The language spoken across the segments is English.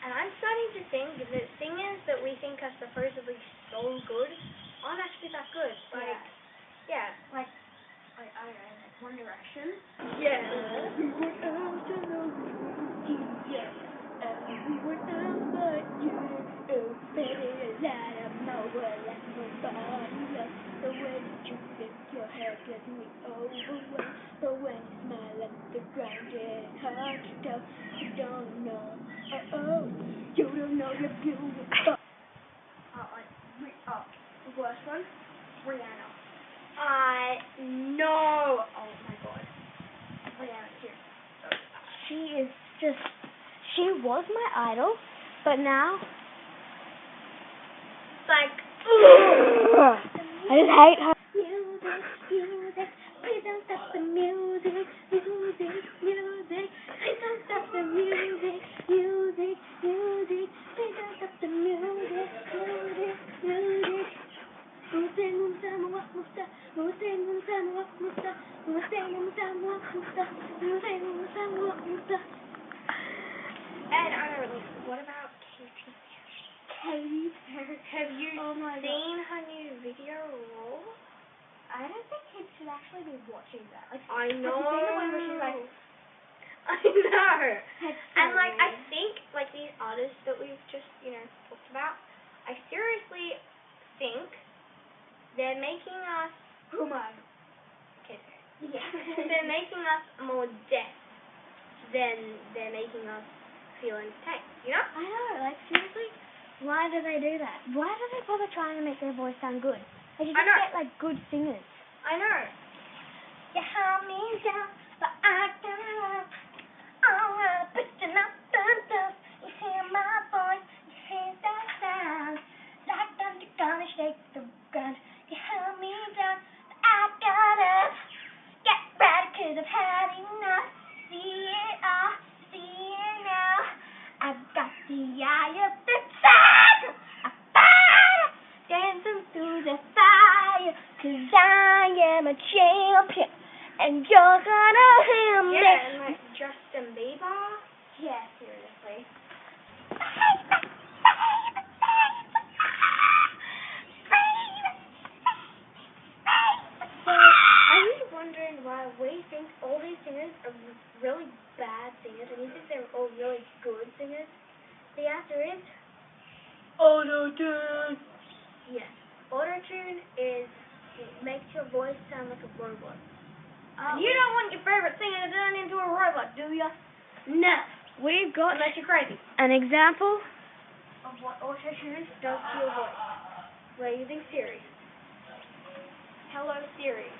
And I'm starting to think that singers that we think are supposedly so good aren't actually that good. Like, yeah. Like, I don't know, like One Direction. Yeah. The worst one, Rihanna. No. Oh my god. Rihanna, too. She was my idol, but now, Like, I just hate her. Music, please don't stop the music, music, music, please don't stop the music, music, music, please don't stop the music, music, music. and I don't know, what about Katy Perry? Katy Perry. Have you my seen her new video roll? I don't think kids should actually be watching that. Like, I know. Have you seen the one where she's like, I know. Head And like, I forward. think like these artists that we've just, talked about, I seriously think they're making us, Who am I? okay, Yeah. they're making us more deaf than they're making us feel entertained, you know? I know, like seriously, why do they do that? Why do they bother trying to make their voice sound good? They should I just know. get like good singers. I know. You held me down, but I got up. Oh, I'm picking up the dust. You hear my voice, you hear that sound. Like thunder gonna shake the ground. You held me down, but I got up. Get ready, 'cause I've had enough. See it all, see it now. I've got the eye of the tiger. I fire, dancing through the fire. 'Cause I am a champion, and you're gonna hear me. Yeah, and like Justin Bieber. Yeah, seriously. So, are you wondering why we think all these singers are really bad singers and you think they're all really good singers? The answer is auto-tune. Yes. Auto-tune is, it makes your voice sound like a robot. And you don't want your favorite singer to turn into a robot, do ya? No. We've got Unless you're crazy. an example. Of what auto-tune does to your voice. We're using Siri. Hello, Siri.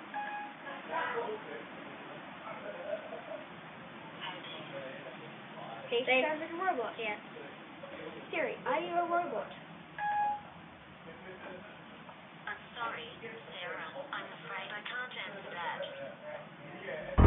Okay, she sounds like a robot. Yes. Siri, are you a robot? I'm sorry, Sarah. I'm afraid I can't answer that.